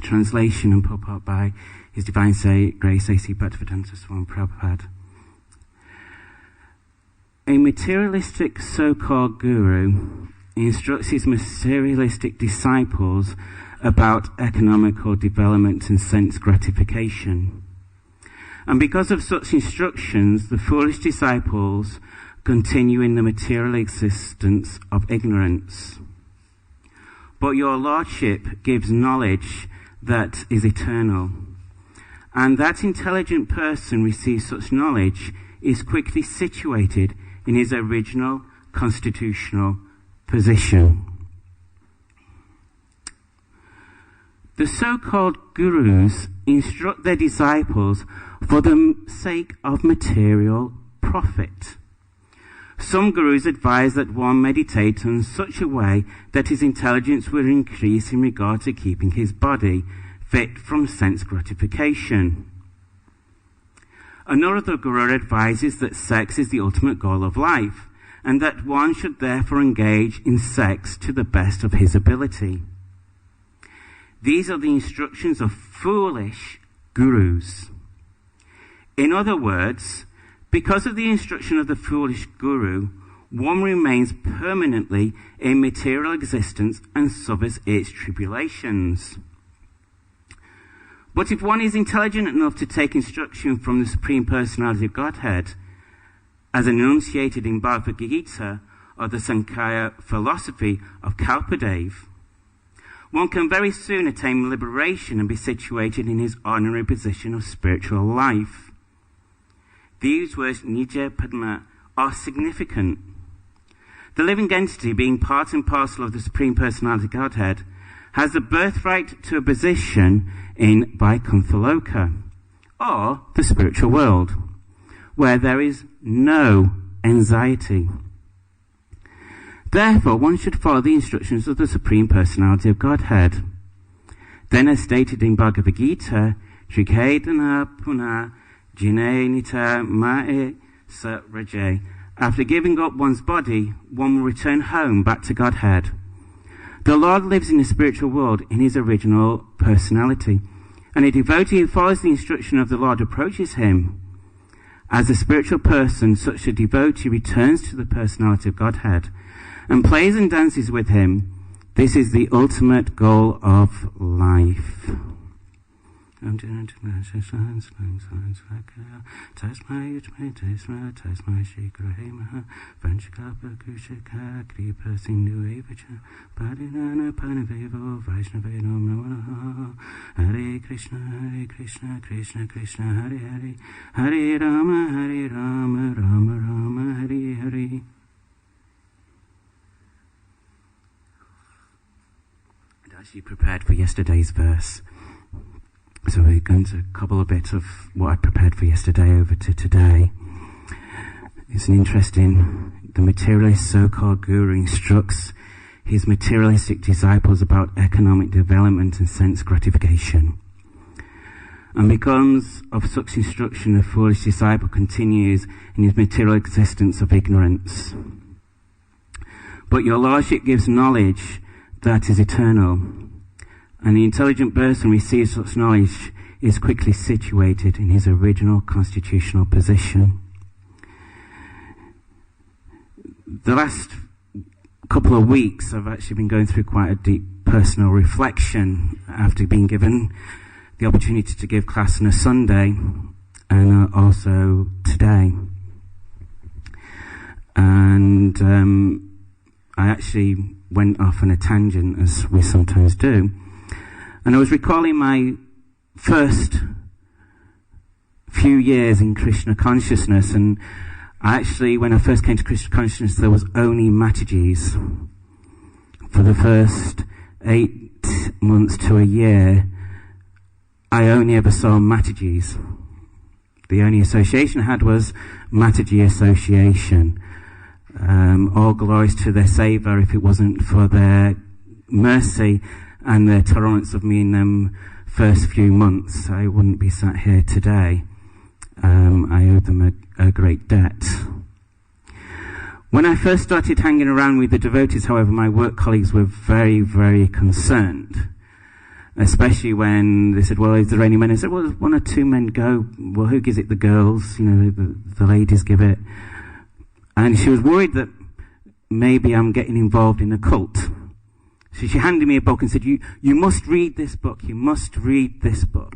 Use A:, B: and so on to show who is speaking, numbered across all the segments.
A: translation and purport by His Divine Grace A.C. Bhaktivedanta Swami Prabhupada. A materialistic so-called guru instructs his materialistic disciples about economical development and sense gratification. And because of such instructions, the foolish disciples continue in the material existence of ignorance. But your Lordship gives knowledge that is eternal. And that intelligent person receives such knowledge is quickly situated in his original constitutional position. The so-called gurus instruct their disciples for the sake of material profit. Some gurus advise that one meditate in such a way that his intelligence will increase in regard to keeping his body fit from sense gratification. Another guru advises that sex is the ultimate goal of life, and that one should therefore engage in sex to the best of his ability. These are the instructions of foolish gurus. In other words, because of the instruction of the foolish guru, one remains permanently in material existence and suffers its tribulations. But if one is intelligent enough to take instruction from the Supreme Personality of Godhead, as enunciated in Bhagavad Gita or the Sankhya philosophy of Kalpadev, one can very soon attain liberation and be situated in his ordinary position of spiritual life. These words, Nija Padma, are significant. The living entity, being part and parcel of the Supreme Personality of Godhead, has the birthright to a position in Vaikuntha Loka, or the spiritual world, where there is no anxiety. Therefore, one should follow the instructions of the Supreme Personality of Godhead. Then, as stated in Bhagavad Gita, Triketana Puna Jine Nita Ma'e Sa Raje. After giving up one's body, one will return home back to Godhead. The Lord lives in the spiritual world in his original personality, and a devotee who follows the instruction of the Lord approaches him. As a spiritual person, such a devotee returns to the personality of Godhead and plays and dances with him. This is the ultimate goal of life. Hare Krishna, Krishna Krishna, Hare Hare, Hare Rama, Rama Rama, Hare Hare. I'd actually prepared for yesterday's verse, so we're going to cobble a bit of what I prepared for yesterday over to today. It's an interesting, the materialist so-called guru instructs his materialistic disciples about economic development and sense gratification. And because of such instruction, the foolish disciple continues in his material existence of ignorance. But your Lordship gives knowledge that is eternal, and the intelligent person receives such knowledge is quickly situated in his original constitutional position. The last couple of weeks I've actually been going through quite a deep personal reflection after being given the opportunity to give class on a Sunday and also today. And I actually went off on a tangent, as we sometimes do. And I was recalling my first few years in Krishna consciousness, and actually, when I first came to Krishna consciousness, there was only Matajis. For the first 8 months to a year, I only ever saw Matajis. The only association I had was Mataji association. All glories to their Savior. If it wasn't for their mercy and their tolerance of me in them first few months, I wouldn't be sat here today. I owe them a great debt. When I first started hanging around with the devotees, however, my work colleagues were very, very concerned. especially when they said, well, is there any men? I said, well, one or two men go. Well, who gives it? The girls, the ladies give it. And she was worried that maybe I'm getting involved in a cult. So she handed me a book and said, you must read this book. You must read this book.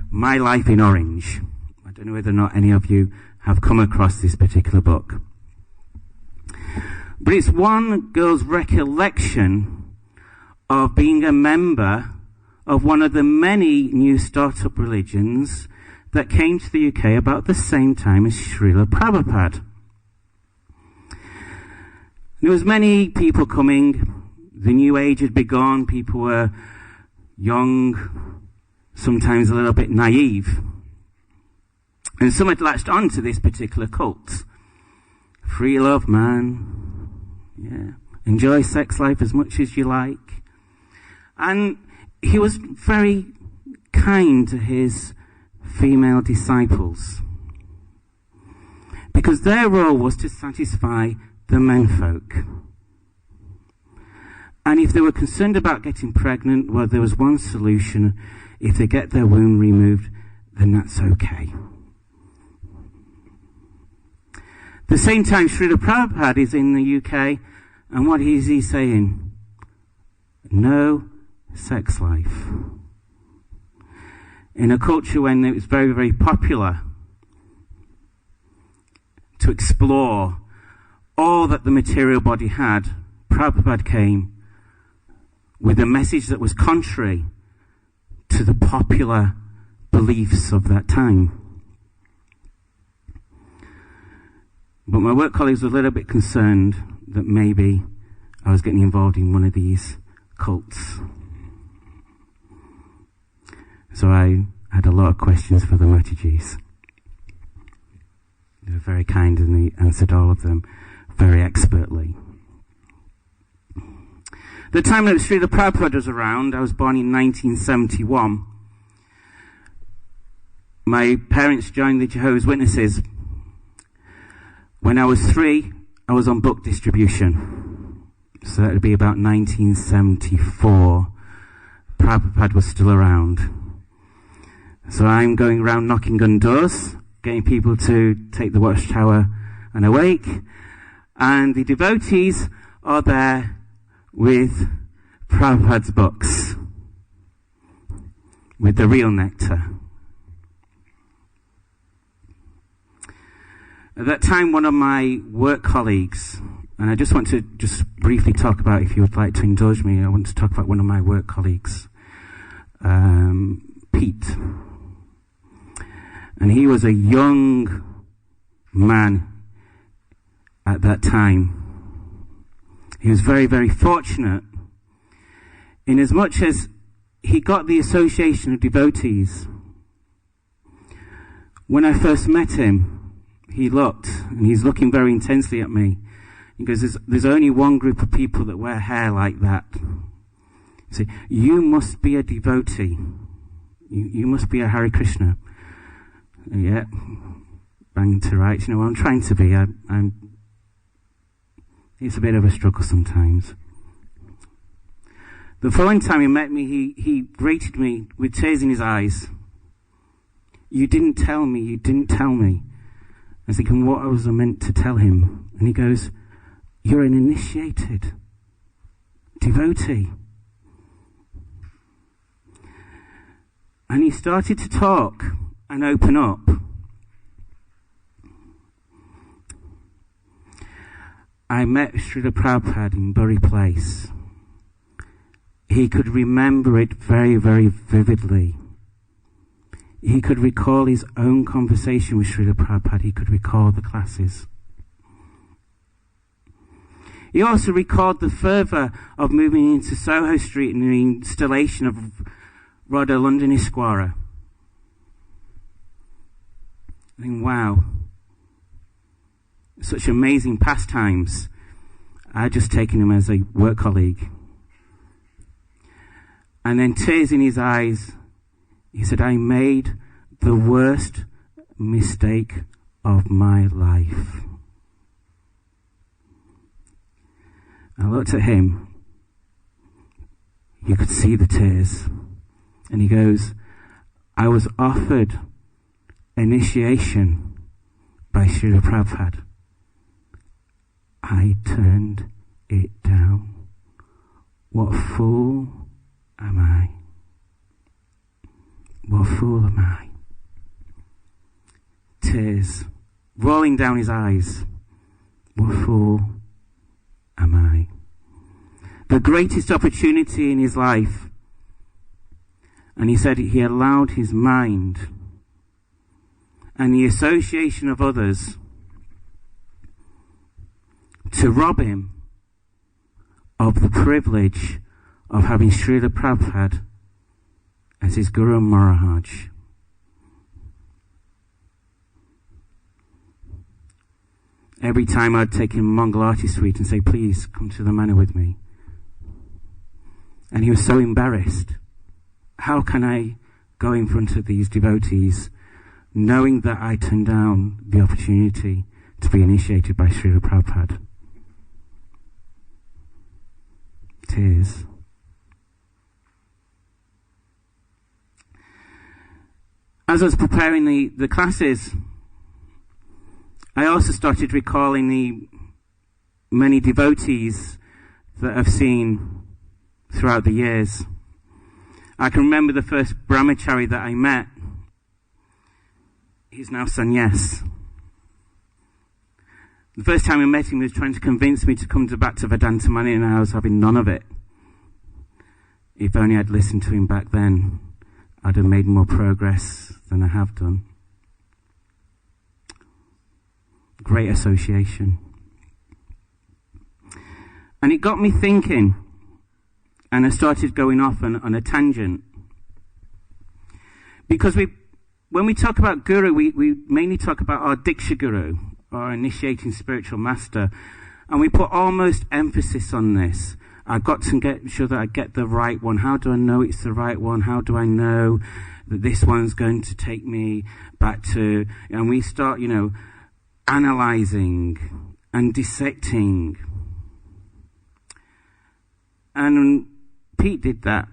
A: My Life in Orange. I don't know whether or not any of you have come across this particular book. But it's one girl's recollection of being a member of one of the many new startup religions that came to the UK about the same time as Srila Prabhupada. There was many people coming. The New Age had begun. People were young, sometimes a little bit naive. And some had latched on to this particular cult. Free love, man. Yeah. Enjoy sex life as much as you like. And he was very kind to his female disciples, because their role was to satisfy the menfolk. And if they were concerned about getting pregnant, well, there was one solution. If they get their womb removed, then that's okay. At the same time, Srila Prabhupada is in the UK, and what is he saying? No sex life. In a culture when it was very, very popular to explore all that the material body had, Prabhupada came with a message that was contrary to the popular beliefs of that time. But my work colleagues were a little bit concerned that maybe I was getting involved in one of these cults. So I had a lot of questions for the Mataji's. They were very kind and they answered all of them very expertly. The time that Srila Prabhupada was around, I was born in 1971. My parents joined the Jehovah's Witnesses. When I was 3, I was on book distribution. So that would be about 1974. Prabhupada was still around. So I'm going around knocking on doors, getting people to take the watchtower and awake. And the devotees are there with Prabhupada's books, with the real nectar. At that time, one of my work colleagues, and I just want to briefly talk about, if you would like to indulge me, I want to talk about one of my work colleagues, Pete. And he was a young man at that time. He was very, very fortunate in as much as he got the association of devotees. When I first met him, he looked, and he's looking very intensely at me. He goes, there's only one group of people that wear hair like that. He said, you must be a devotee. You must be a Hare Krishna. Yeah, bang to rights. You know, I'm trying to be. It's a bit of a struggle sometimes. The following time he met me, he greeted me with tears in his eyes. You didn't tell me, you didn't tell me. I was thinking, what was I meant to tell him? And he goes, you're an initiated devotee. And he started to talk and open up. I met Srila Prabhupada in Bury Place. He could remember it very, very vividly. He could recall his own conversation with Srila Prabhupada. He could recall the classes. He also recalled the fervour of moving into Soho Street and the installation of Radha London Isquara. I think, wow, such amazing pastimes. I had just taken him as a work colleague. And then tears in his eyes, he said, I made the worst mistake of my life. I looked at him. You could see the tears. And he goes, I was offered initiation by Srila Prabhupada. I turned it down. What fool am I? What fool am I? Tears rolling down his eyes. What fool am I? The greatest opportunity in his life. And he said he allowed his mind and the association of others to rob him of the privilege of having Srila Prabhupada as his Guru Maharaj. Every time I'd take him Mangalati Suite and say, please come to the manor with me. And he was so embarrassed. How can I go in front of these devotees knowing that I turned down the opportunity to be initiated by Srila Prabhupada? Tears. As I was preparing the classes, I also started recalling the many devotees that I've seen throughout the years. I can remember the first brahmachari that I met. He's now sannyas. The first time I met him, he was trying to convince me to come back to Vedanta Mani, and I was having none of it. If only I'd listened to him back then, I'd have made more progress than I have done. Great association. And it got me thinking, and I started going off on a tangent. Because when we talk about Guru, we mainly talk about our Diksha Guru, our initiating spiritual master, and we put almost emphasis on this. I've got to get sure that I get the right one. How do I know it's the right one? How do I know that this one's going to take me back to... And we start, analyzing and dissecting. And Pete did that.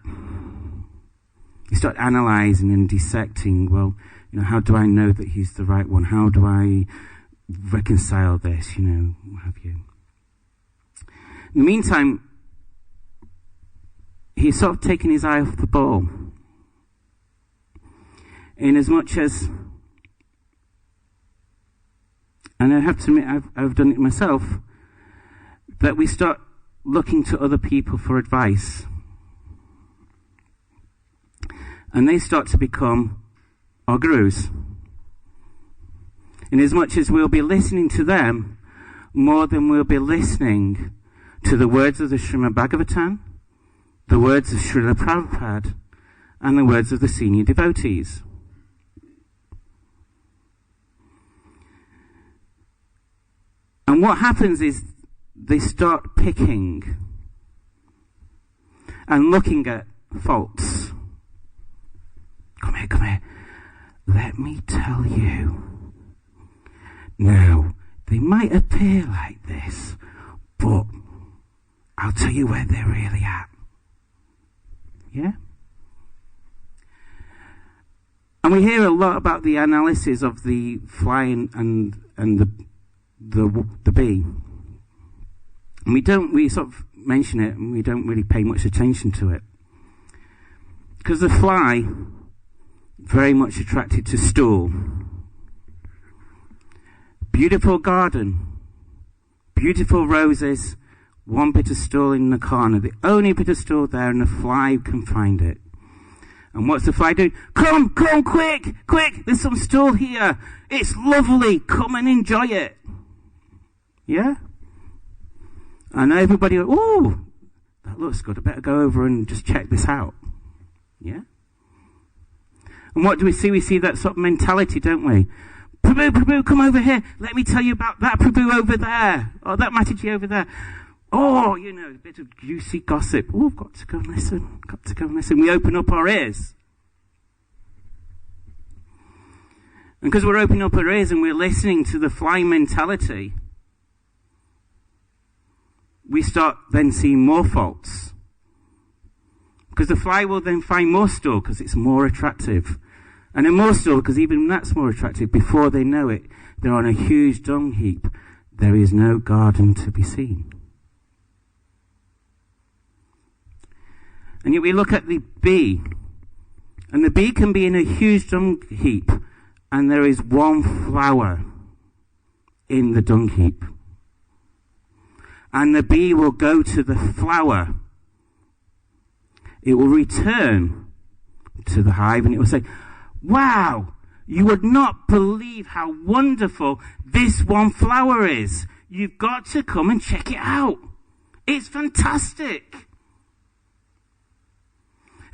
A: He started analyzing and dissecting. Well, how do I know that he's the right one? How do I reconcile this? What have you? In the meantime, he's sort of taken his eye off the ball. In as much as, and I have to admit, I've done it myself, that we start looking to other people for advice. And they start to become our gurus. In as much as we'll be listening to them more than we'll be listening to the words of the Srimad Bhagavatam, the words of Srila Prabhupada, and the words of the senior devotees. And what happens is they start picking and looking at faults. Come here. Let me tell you. Now, they might appear like this, but I'll tell you where they're really at. Yeah? And we hear a lot about the analysis of the fly and the bee. And we sort of mention it, and we don't really pay much attention to it. Because the fly, very much attracted to stool. Beautiful garden, beautiful roses, one bit of stool in the corner, the only bit of stool there, and the fly can find it. And what's the fly doing? Come, quick, there's some stool here. It's lovely, come and enjoy it. Yeah? And everybody goes, ooh, that looks good, I better go over and just check this out. Yeah? And what do we see? We see that sort of mentality, don't we? Prabhu, come over here. Let me tell you about that Prabhu over there. Or that Mataji over there. Oh, a bit of juicy gossip. Oh, I've got to go and listen. We open up our ears. And because we're opening up our ears and we're listening to the fly mentality, we start then seeing more faults. Because the fly will then find more stool because it's more attractive. And then more stool because even that's more attractive. Before they know it, they're on a huge dung heap. There is no garden to be seen. And yet we look at the bee. And the bee can be in a huge dung heap. And there is one flower in the dung heap. And the bee will go to the flower. It will return to the hive and it will say, wow, you would not believe how wonderful this one flower is. You've got to come and check it out. It's fantastic.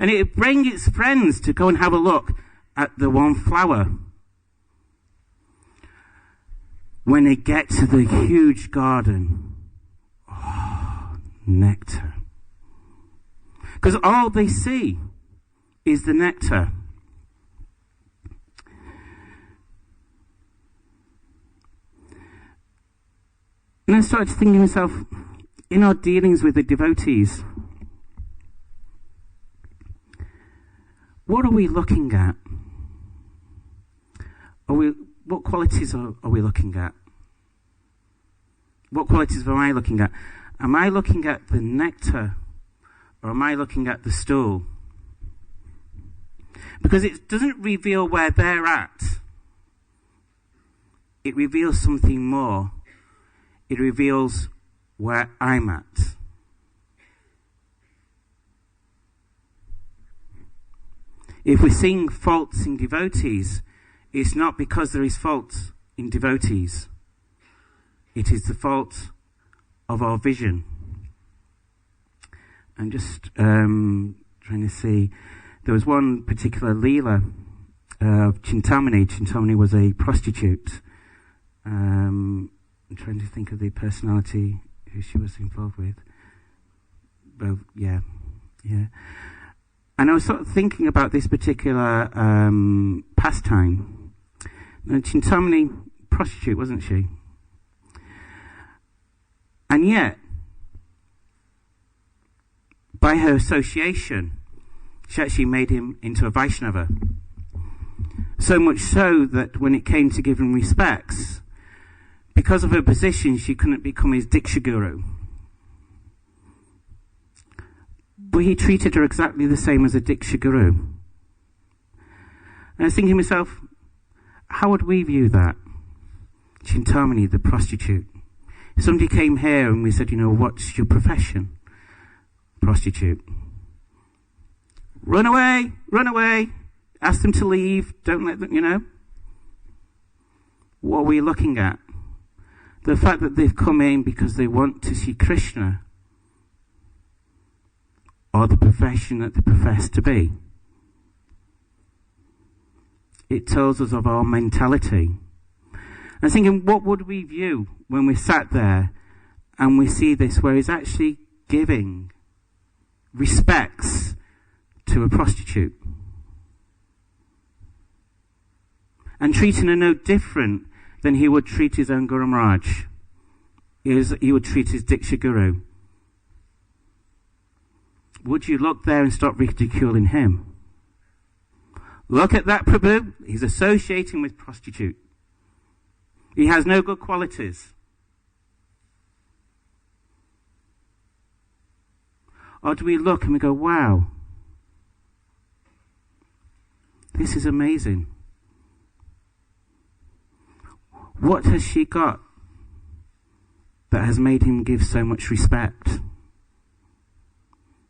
A: And it would bring its friends to go and have a look at the one flower. When they get to the huge garden, oh, nectar. Because all they see is the nectar. And I started thinking to myself, in our dealings with the devotees, what are we looking at? What qualities are we looking at? What qualities am I looking at? Am I looking at the nectar or am I looking at the stool? Because it doesn't reveal where they're at. It reveals something more. It reveals where I'm at. If we're seeing faults in devotees, it's not because there is faults in devotees. It is the fault of our vision. I'm just trying to see. There was one particular Leela of Chintamani. Chintamani was a prostitute. I'm trying to think of the personality who she was involved with. Both, yeah. And I was sort of thinking about this particular pastime. Now, Chintamani, prostitute, wasn't she? And yet, by her association, she actually made him into a Vaishnava. So much so that when it came to giving respects, because of her position, she couldn't become his Diksha Guru. But he treated her exactly the same as a Diksha Guru. And I was thinking to myself, how would we view that? Chintamani, the prostitute. If somebody came here and we said, what's your profession? Prostitute. Run away. Ask them to leave. Don't let them, What are we looking at? The fact that they've come in because they want to see Krishna, or the profession that they profess to be. It tells us of our mentality. I was thinking, what would we view when we sat there and we see this, where he's actually giving respects to a prostitute and treating her no different than he would treat his own Guru Maharaj. He would treat his Diksha Guru. Would you look there and stop ridiculing him? Look at that Prabhu. He's associating with prostitute. He has no good qualities. Or do we look and we go, wow, this is amazing. What has she got that has made him give so much respect?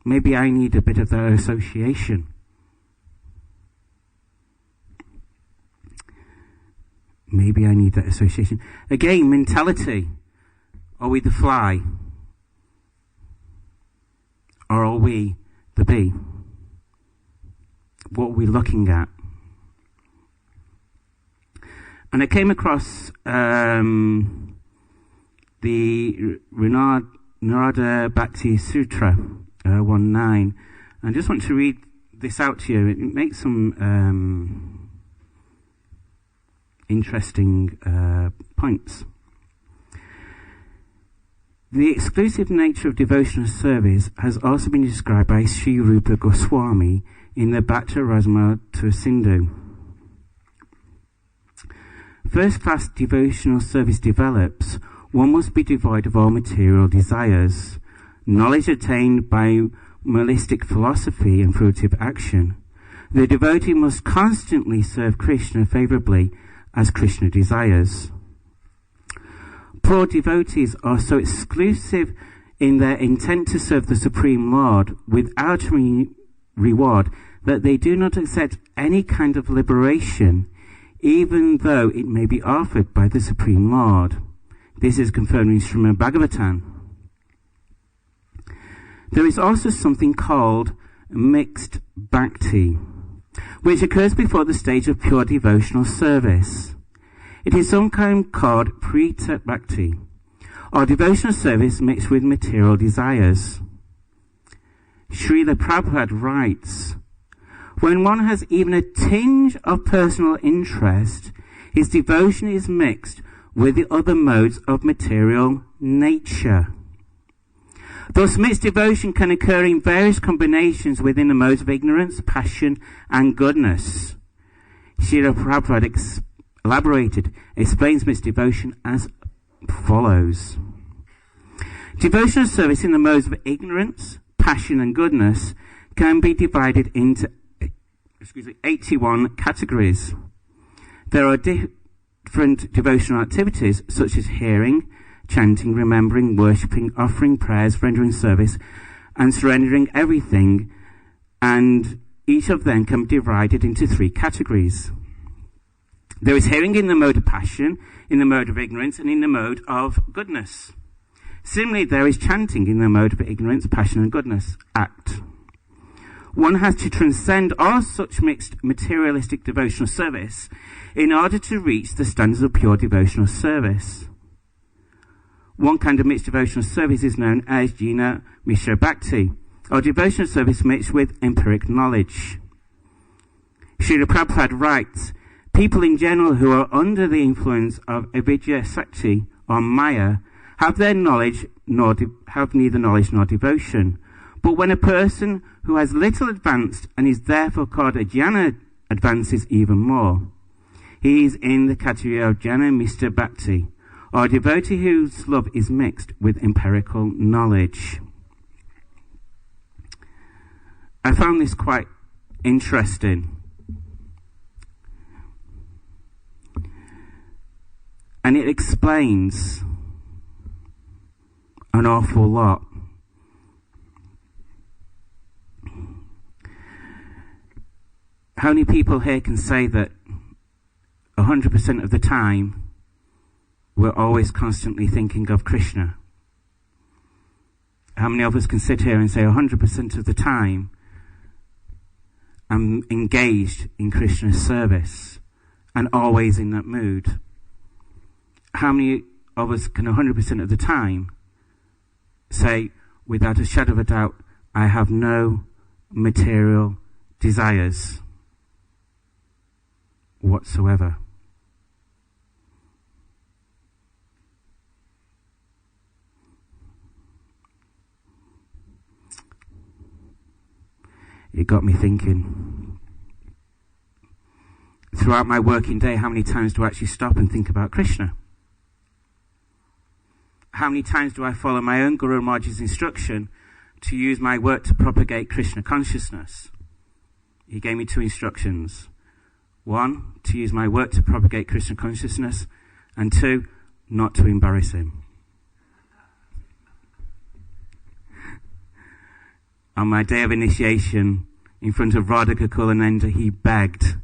A: Maybe I need a bit of that association. Maybe I need that association. Again, mentality. Are we the fly? Or are we the bee? What are we looking at? And I came across the Narada Bhakti Sutra 1.9. I just want to read this out to you. It makes some interesting points. The exclusive nature of devotional service has also been described by Sri Rupa Goswami in the Bhatta Rasamrita Sindhu. First-class devotional service develops, one must be devoid of all material desires, knowledge attained by monistic philosophy and fruitive action. The devotee must constantly serve Krishna favourably as Krishna desires. Poor devotees are so exclusive in their intent to serve the Supreme Lord without reward that they do not accept any kind of liberation, even though it may be offered by the Supreme Lord. This is confirmed in Srimad Bhagavatam. There is also something called mixed bhakti, which occurs before the stage of pure devotional service. It is sometimes called preta bhakti, or devotional service mixed with material desires. Srila Prabhupada writes, when one has even a tinge of personal interest, his devotion is mixed with the other modes of material nature. Thus, mixed devotion can occur in various combinations within the modes of ignorance, passion, and goodness. Srila Prabhupada explains mixed devotion as follows. Devotional service in the modes of ignorance, passion, and goodness can be divided into 81 categories. There are different devotional activities such as hearing, chanting, remembering, worshipping, offering prayers, rendering service, and surrendering everything, and each of them can be divided into 3 categories. There is hearing in the mode of passion, in the mode of ignorance, and in the mode of goodness. Similarly, there is chanting in the mode of ignorance, passion, and goodness, act. One has to transcend all such mixed materialistic devotional service in order to reach the standards of pure devotional service. One kind of mixed devotional service is known as Jina Mishra Bhakti, or devotional service mixed with empiric knowledge. Srila Prabhupada writes, people in general who are under the influence of avidya sakti, or maya, have neither knowledge nor devotion. But when a person who has little advanced and is therefore called a jnana advances even more, he is in the category of jnana mishra bhakti, or a devotee whose love is mixed with empirical knowledge. I found this quite interesting. And it explains an awful lot. How many people here can say that 100% of the time we're always constantly thinking of Krishna? How many of us can sit here and say 100% of the time I'm engaged in Krishna's service and always in that mood? How many of us can 100% of the time say, without a shadow of a doubt, I have no material desires whatsoever? It got me thinking. Throughout my working day, how many times do I actually stop and think about Krishna? How many times do I follow my own Guru Maharaj's instruction to use my work to propagate Krishna consciousness? He gave me 2 instructions. 1, to use my work to propagate Krishna consciousness, and 2, not to embarrass him. On my day of initiation, in front of Radha Kulananda, he begged,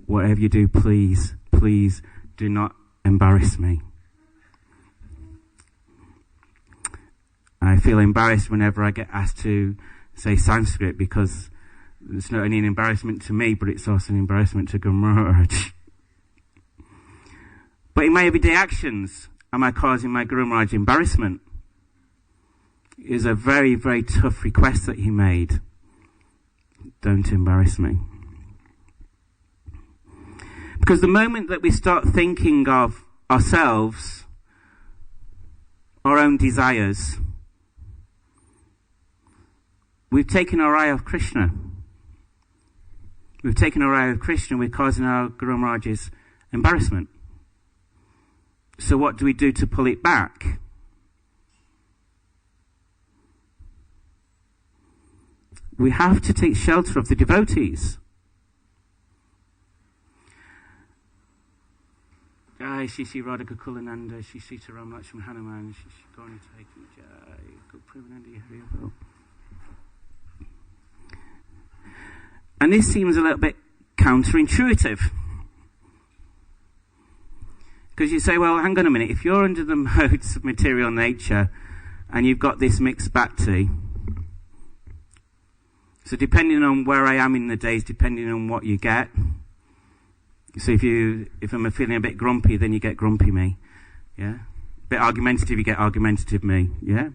A: whatever you do, please, please do not embarrass me. I feel embarrassed whenever I get asked to say Sanskrit, because it's not only an embarrassment to me, but it's also an embarrassment to Guru Maharaj. But in my everyday actions, am I causing my Guru Maharaj embarrassment? It was a very, very tough request that he made. Don't embarrass me. Because the moment that we start thinking of ourselves, our own desires. We've taken our eye off Krishna. We've taken our eye off Krishna, we're causing our Guru Maharaj's embarrassment. So what do we do to pull it back? We have to take shelter of the devotees. Jai Shri Shri Radha Kulananda, Shri Sita Ram Lakshman Hanuman, Shri Shri Gauri Taking Jai Kulananda Hari Bol. And this seems a little bit counterintuitive. Because you say, well, hang on a minute, if you're under the modes of material nature and you've got this mixed bhakti, so depending on where I am in the days, depending on what you get, so if I'm feeling a bit grumpy, then you get grumpy me, yeah? A bit argumentative, you get argumentative me, yeah?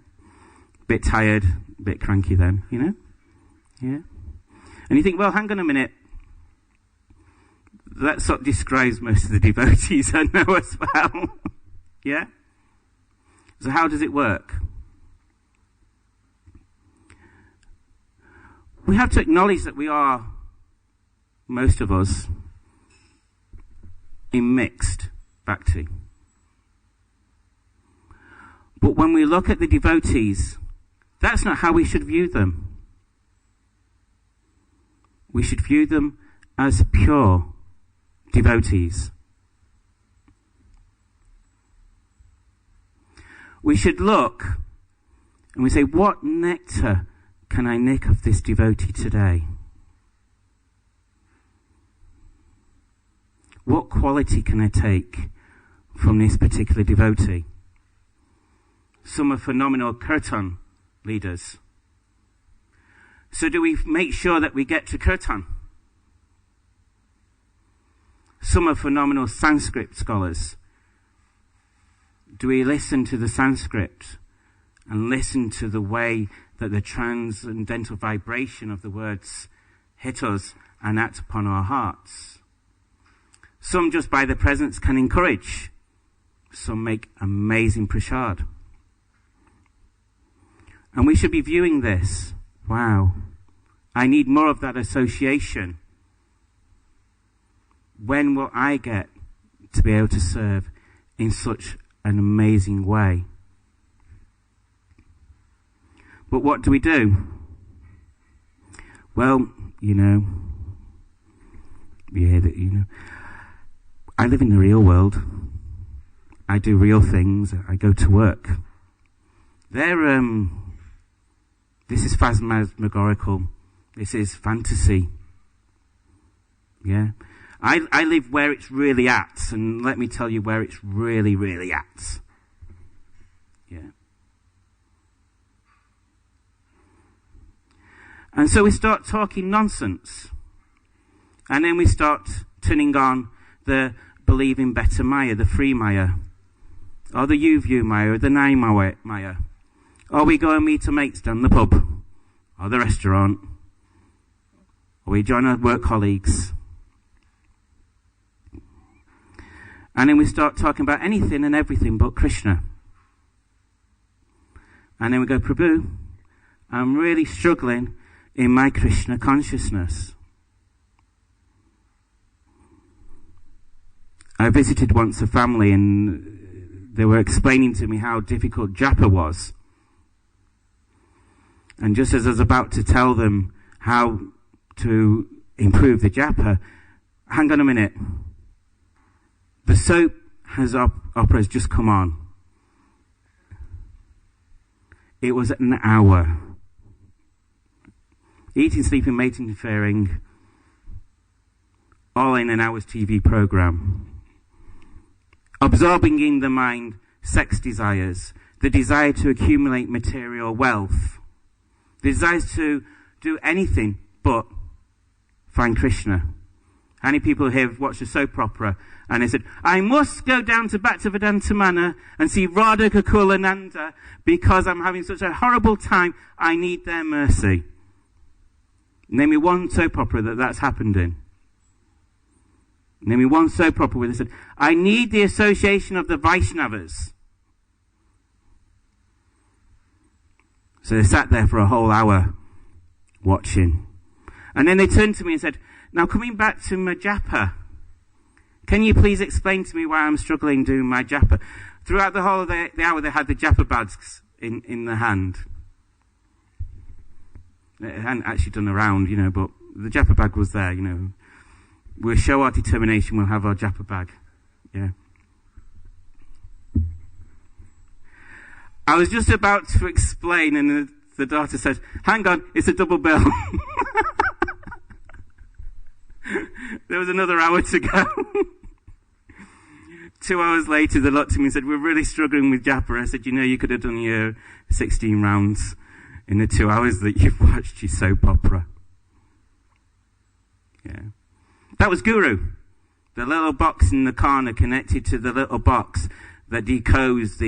A: A bit tired, a bit cranky then, you know? Yeah? And you think, well, hang on a minute, that sort of describes most of the devotees I know as well, yeah? So how does it work? We have to acknowledge that we are, most of us, in mixed bhakti. But when we look at the devotees, that's not how we should view them. We should view them as pure devotees. We should look and we say, what nectar can I nick of this devotee today? What quality can I take from this particular devotee? Some are phenomenal kirtan leaders. So do we make sure that we get to kirtan? Some are phenomenal Sanskrit scholars. Do we listen to the Sanskrit and listen to the way that the transcendental vibration of the words hit us and act upon our hearts? Some just by their presence can encourage. Some make amazing prasad. And we should be viewing this. Wow, I need more of that association. When will I get to be able to serve in such an amazing way? But what do we do? Well, I live in the real world. I do real things. I go to work. This is phantasmagorical. This is fantasy. Yeah. I live where it's really at, and let me tell you where it's really, really at. Yeah. And so we start talking nonsense. And then we start turning on the believing better Maya, the free Maya, or the you-view Maya, or the nine Maya. Or we go and meet our mates down the pub, or the restaurant, or we join our work colleagues. And then we start talking about anything and everything but Krishna. And then we go, Prabhu, I'm really struggling in my Krishna consciousness. I visited once a family and they were explaining to me how difficult japa was. And just as I was about to tell them how to improve the japa, hang on a minute. The soap opera has just come on. It was an hour. Eating, sleeping, mating, interfering, all in an hour's TV program. Absorbing in the mind sex desires, the desire to accumulate material wealth, the desire to do anything but find Krishna. How many people here have watched a soap opera and they said, I must go down to Bhaktivedanta Manor and see Radha Kulananda because I'm having such a horrible time, I need their mercy. Name me one soap opera that's happened in. Name me one soap opera where they said, I need the association of the Vaishnavas. So they sat there for a whole hour watching. And then they turned to me and said, now coming back to my japa, can you please explain to me why I'm struggling doing my japa? Throughout the whole of the hour, they had the japa bags in the hand. They hadn't actually done a round, but the japa bag was there, We'll show our determination, we'll have our japa bag. Yeah. I was just about to explain, and the daughter said, hang on, it's a double bill. There was another hour to go. 2 hours later, they looked at me and said, we're really struggling with japa. I said, you could have done your 16 rounds in the 2 hours that you've watched your soap opera. Yeah. That was Guru. The little box in the corner connected to the little box that decodes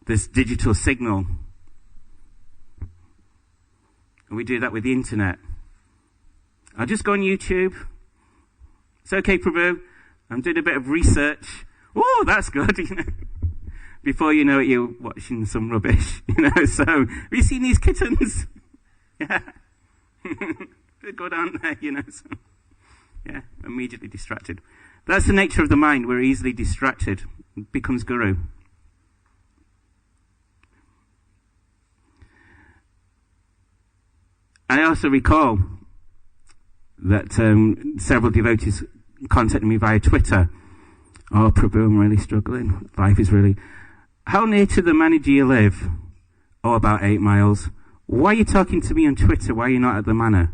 A: this digital signal. And we do that with the internet. I'll just go on YouTube. It's okay, Prabhu. I'm doing a bit of research. Oh, that's good, Before you know it, you're watching some rubbish, So, have you seen these kittens? Yeah. They're good, aren't they, So, yeah, immediately distracted. That's the nature of the mind. We're easily distracted. It becomes guru. I also recall that several devotees contacted me via Twitter. Oh, Prabhu, I'm really struggling. Life is really... How near to the Manor do you live? Oh, about 8 miles. Why are you talking to me on Twitter? Why are you not at the Manor?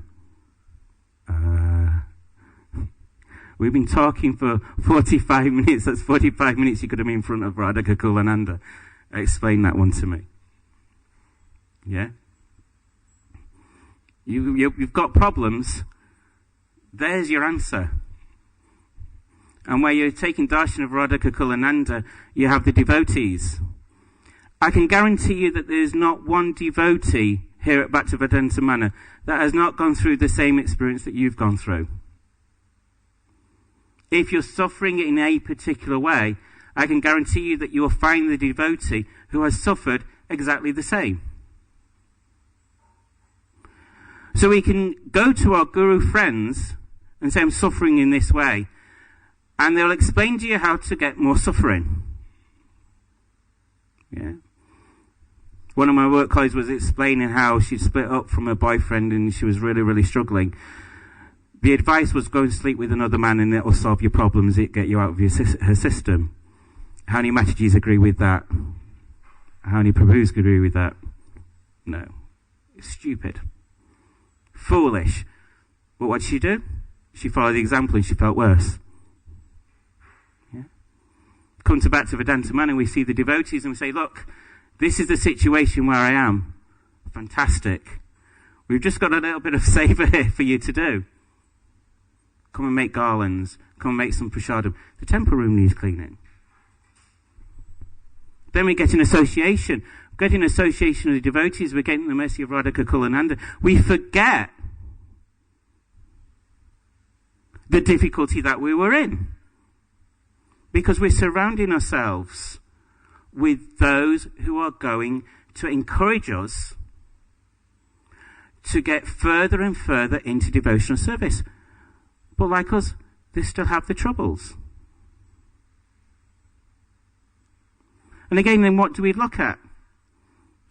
A: We've been talking for 45 minutes. That's 45 minutes you could have been in front of Radhika Kulananda. Explain that one to me. Yeah? You've got problems. There's your answer. And where you're taking darshan of Radhika Kulananda, you have the devotees. I can guarantee you that there's not one devotee here at Bhaktivedanta Manor that has not gone through the same experience that you've gone through. If you're suffering in a particular way, I can guarantee you that you will find the devotee who has suffered exactly the same. So we can go to our guru friends and say, I'm suffering in this way. And they'll explain to you how to get more suffering. Yeah. One of my work colleagues was explaining how she'd split up from her boyfriend and she was really, really struggling. The advice was go and sleep with another man and it'll solve your problems, it'll get you out of her system. How many Matajis agree with that? How many Prabhus agree with that? No. It's stupid. Foolish. But what did she do? She followed the example and she felt worse. Yeah. Come to Bhaktivedanta Manor and we see the devotees and we say, look, this is the situation where I am. Fantastic. We've just got a little bit of savour here for you to do. Come and make garlands. Come and make some prasadam. The temple room needs cleaning. Then we get an association. We get an association of the devotees. We're getting the mercy of Radhika Kulananda. We forget the difficulty that we were in. Because we're surrounding ourselves with those who are going to encourage us to get further and further into devotional service. But like us, they still have the troubles. And again, then what do we look at?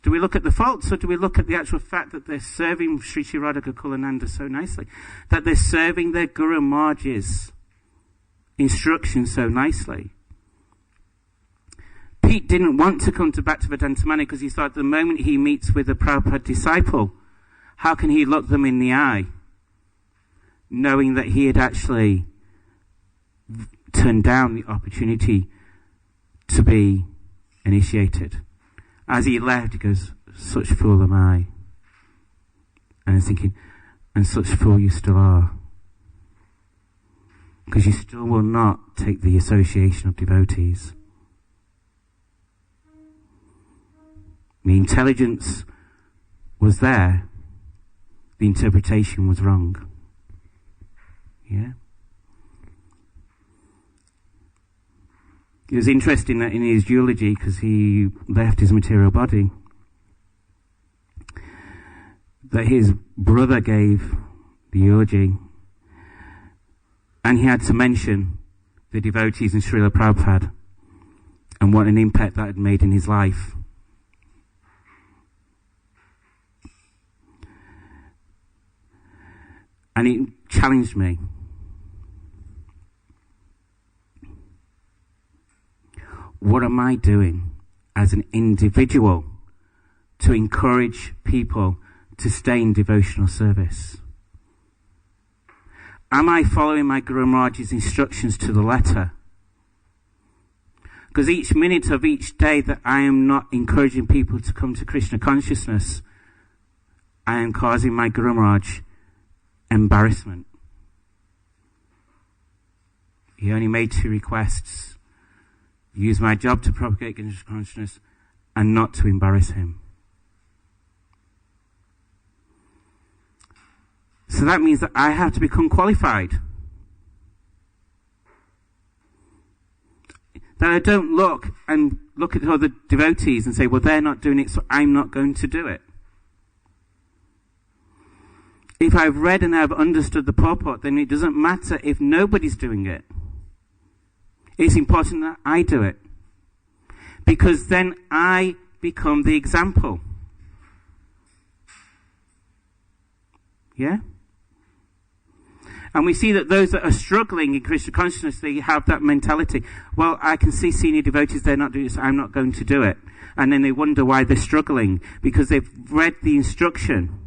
A: Do we look at the faults or do we look at the actual fact that they're serving Sri Sri Radhika Kulananda so nicely? That they're serving their Guru Maharaj's instructions so nicely? Pete didn't want to come to Bhaktivedanta Manor because he thought the moment he meets with a Prabhupada disciple, how can he look them in the eye? Knowing that he had actually turned down the opportunity to be initiated. As he left, he goes, such a fool am I. And I was thinking, and such a fool you still are. Because you still will not take the association of devotees. The intelligence was there. The interpretation was wrong. Yeah. It was interesting that in his eulogy, because he left his material body, that his brother gave the eulogy, and he had to mention the devotees in Srila Prabhupada and what an impact that had made in his life. And it challenged me. What am I doing as an individual to encourage people to stay in devotional service? Am I following my Guru Maharaj's instructions to the letter? Because each minute of each day that I am not encouraging people to come to Krishna consciousness, I am causing my Guru Maharaj embarrassment. He only made 2 requests: use my job to propagate Krishna consciousness and not to embarrass him. So that means that I have to become qualified. That I don't look at other devotees and say, well, they're not doing it, so I'm not going to do it. If I've read and I've understood the purport, then it doesn't matter if nobody's doing it. It's important that I do it. Because then I become the example. Yeah? And we see that those that are struggling in Krishna consciousness, they have that mentality. Well, I can see senior devotees, they're not doing it, so I'm not going to do it. And then they wonder why they're struggling, because they've read the instruction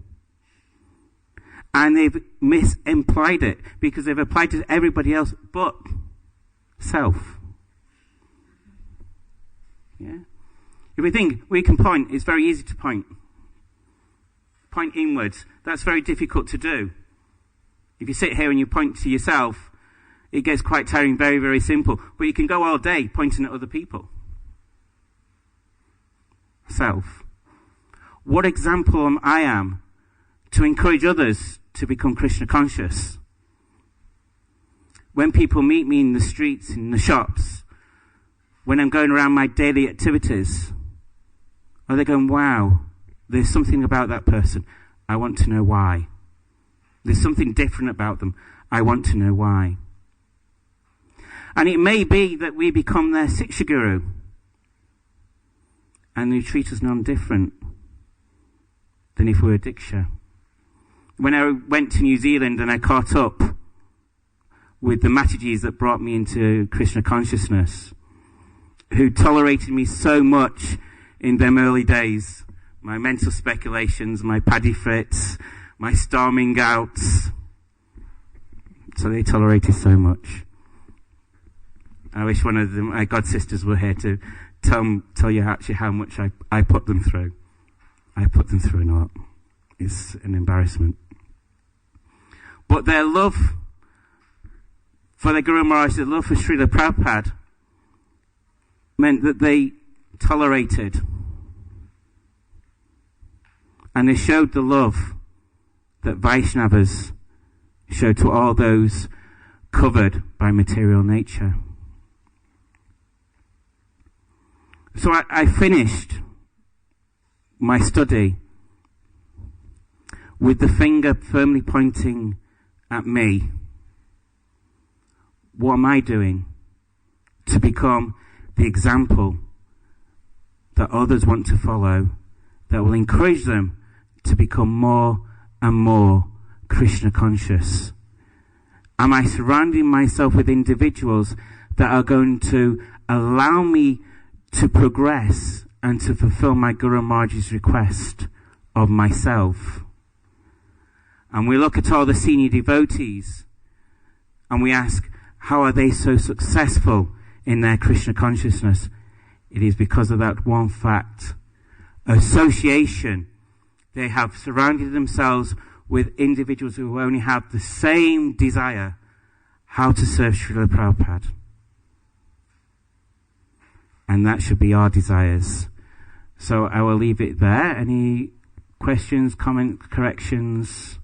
A: and they've misimplied it, because they've applied it to everybody else but self. Yeah? If we think we can point, it's very easy to point. Point inwards. That's very difficult to do. If you sit here and you point to yourself, it gets quite tiring, very, very simple. But you can go all day pointing at other people. Self. What example am I to encourage others to become Krishna conscious? When people meet me in the streets, in the shops, when I'm going around my daily activities, are they going, wow, there's something about that person. I want to know why. There's something different about them. I want to know why. And it may be that we become their Siksha Guru, and they treat us none different than if we were Diksha. When I went to New Zealand and I caught up with the Matajis that brought me into Krishna consciousness, who tolerated me so much in them early days, my mental speculations, my paddy fits, my storming outs. So they tolerated so much. I wish one of them, my god sisters, were here to tell you actually how much I put them through. I put them through a lot. It's an embarrassment. But their love for the Guru Maharaj, their love for Srila Prabhupada, meant that they tolerated and they showed the love that Vaishnavas show to all those covered by material nature. So I finished my study with the finger firmly pointing at me. What am I doing to become the example that others want to follow, that will encourage them to become more and more Krishna conscious? Am I surrounding myself with individuals that are going to allow me to progress and to fulfill my Guru Maharaj's request of myself? And we look at all the senior devotees and we ask, how are they so successful in their Krishna consciousness? It is because of that one fact. Association. They have surrounded themselves with individuals who only have the same desire, how to serve Srila Prabhupada. And that should be our desires. So I will leave it there. Any questions, comments, corrections?